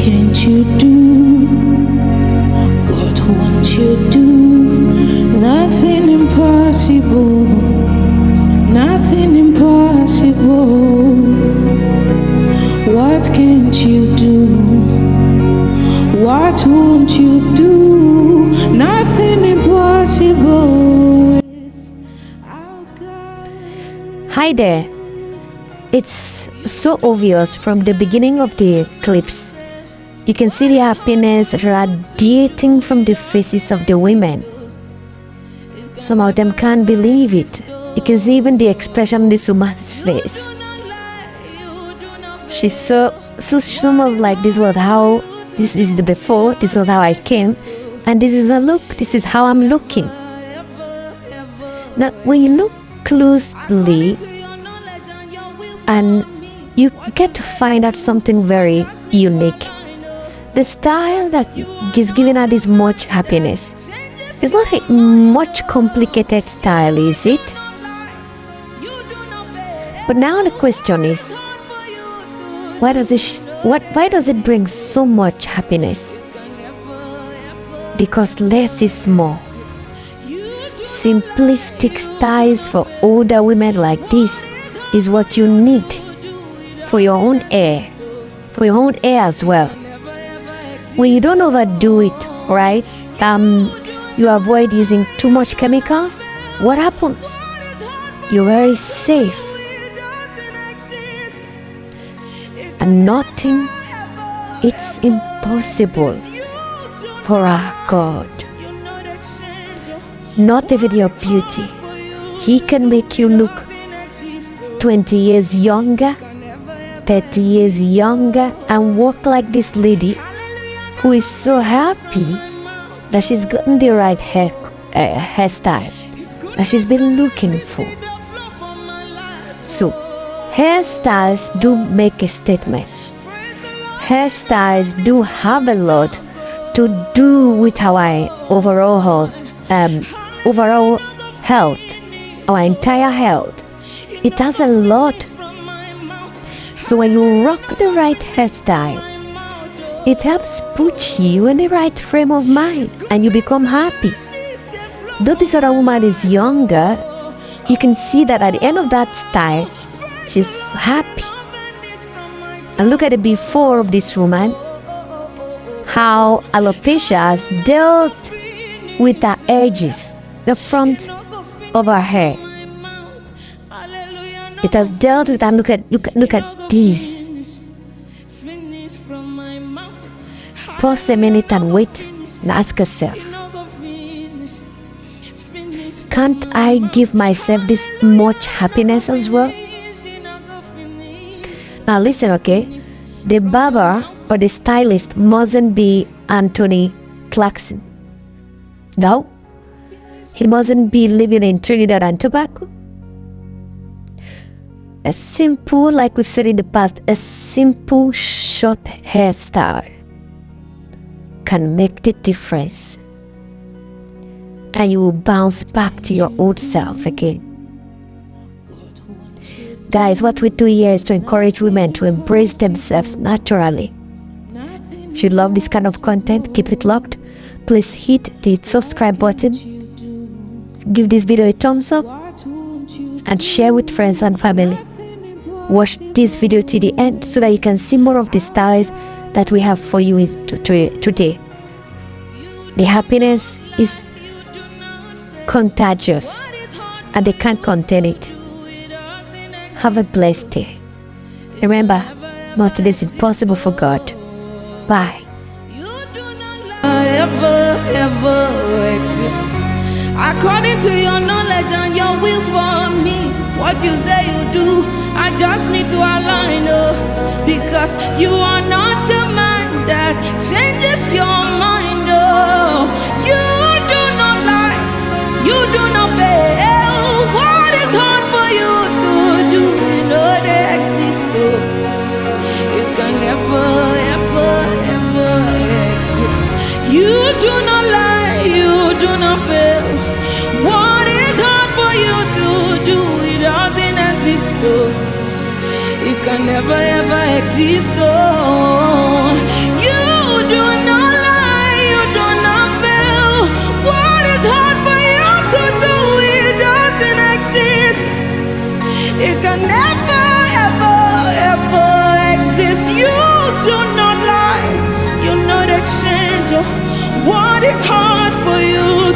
can't you do? What won't you do? Nothing impossible. Nothing impossible. What can't you do? What won't you do? Nothing impossible. Hi there. It's so obvious from the beginning of the clips. You can see the happiness radiating from the faces of the women. Some of them can't believe it. You can see even the expression on this woman's face. She's so much like this is the before, this was how I came, and this is the look, this is how I'm looking. Now, when you look closely, and you get to find out something very unique. The style that is giving her this much happiness. It's not a much complicated style, is it? But now the question is, why does it bring so much happiness? Because less is more. Simplistic styles for older women like this is what you need for your own hair, as well. When you don't overdo it, right? You avoid using too much chemicals. What happens? You're very safe. And nothing, it's impossible for our God. Not even your beauty. He can make you look 20 years younger, 30 years younger, and walk like this lady who is so happy that she's gotten the right hairstyle that she's been looking for. So, hairstyles do make a statement. Hairstyles do have a lot to do with our overall health, our entire health. It does a lot. So when you rock the right hairstyle, it helps put you in the right frame of mind and you become happy. Though this other woman is younger, you can see that at the end of that style, she's happy. And look at the before of this woman, how alopecia has dealt with the edges, the front of her hair. It has dealt with, and look at this. Pause a minute and wait and ask yourself, can't I give myself this much happiness as well? Now listen, okay? The barber or the stylist mustn't be Anthony Clarkson. No. He mustn't be living in Trinidad and Tobago. A simple, like we've said in the past, a simple short hairstyle can make the difference. And you will bounce back to your old self again. Guys, what we do here is to encourage women to embrace themselves naturally. If you love this kind of content, keep it locked. Please hit the subscribe button. Give this video a thumbs up and share with friends and family. Watch this video to the end so that you can see more of the styles that we have for you today. The happiness is contagious and they can't contain it. Have a blessed day. Remember, nothing is impossible for God. Bye. Ever exist according to your knowledge and your will for me. What you say you do, I just need to align, because you are not a man that changes your mind. You do not lie, you do not fail. What is hard for you to do, you know they exist. It can never exist. You do not lie, you do not fail. What is hard for you to do, it doesn't exist. It can never exist. You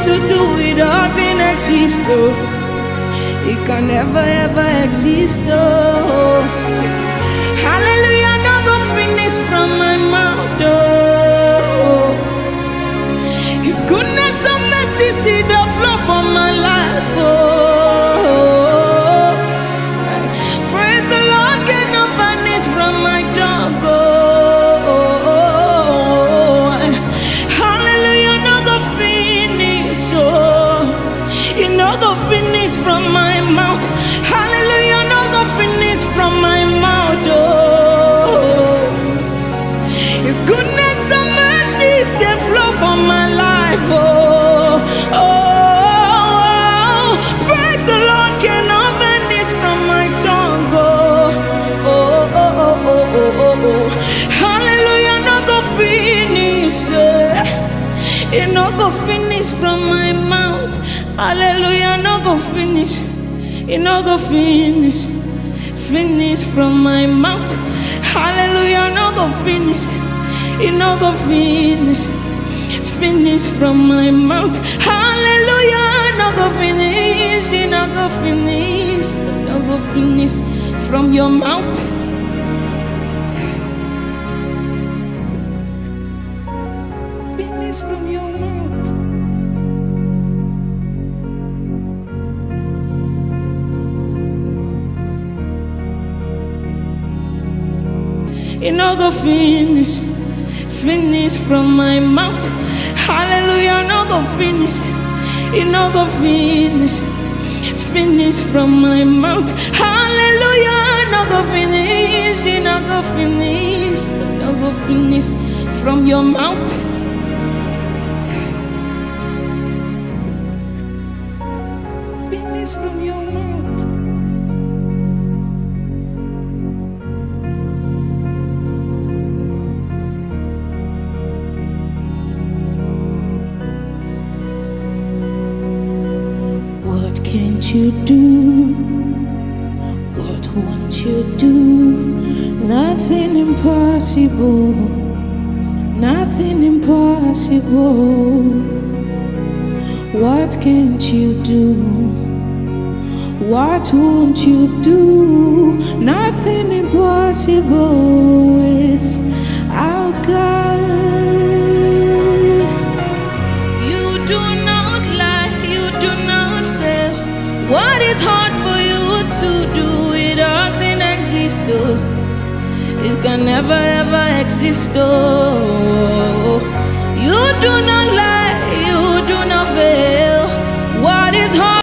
to do, it doesn't exist, oh. It can never ever exist, oh. Say, hallelujah, no go finish from my mouth, oh. His goodness and mercy see the flow from my life, oh. Praise the Lord, get no vanish from my tongue, oh. Hallelujah, no go finish, oh. It no go finish from my mouth. Hallelujah, no go finish from my mouth, oh. His goodness and mercies, they flow from my life, oh. Oh, praise the Lord, cannot vanish from my tongue, oh. Oh, oh, oh, oh, oh, oh. Hallelujah, no go finish, it no go finish from my mouth. Hallelujah, no go finish, it no go finish from my mouth. Hallelujah, no go finish, it no go finish from my mouth. Hallelujah, no go finish, it no go finish from your mouth. Finish from your mouth. It no go finish from my mouth. Hallelujah, no go finish. It no go finish from my mouth. Hallelujah, no go finish. It no go finish from your mouth. Finish from your mouth. Can't you do what won't you do? Nothing impossible, nothing impossible. What can't you do? What won't you do? Nothing impossible with our God. You do not lie, you do not fail. What is hard for you to do? It doesn't exist, oh. It can never ever exist, oh. You do not lie, you do not fail.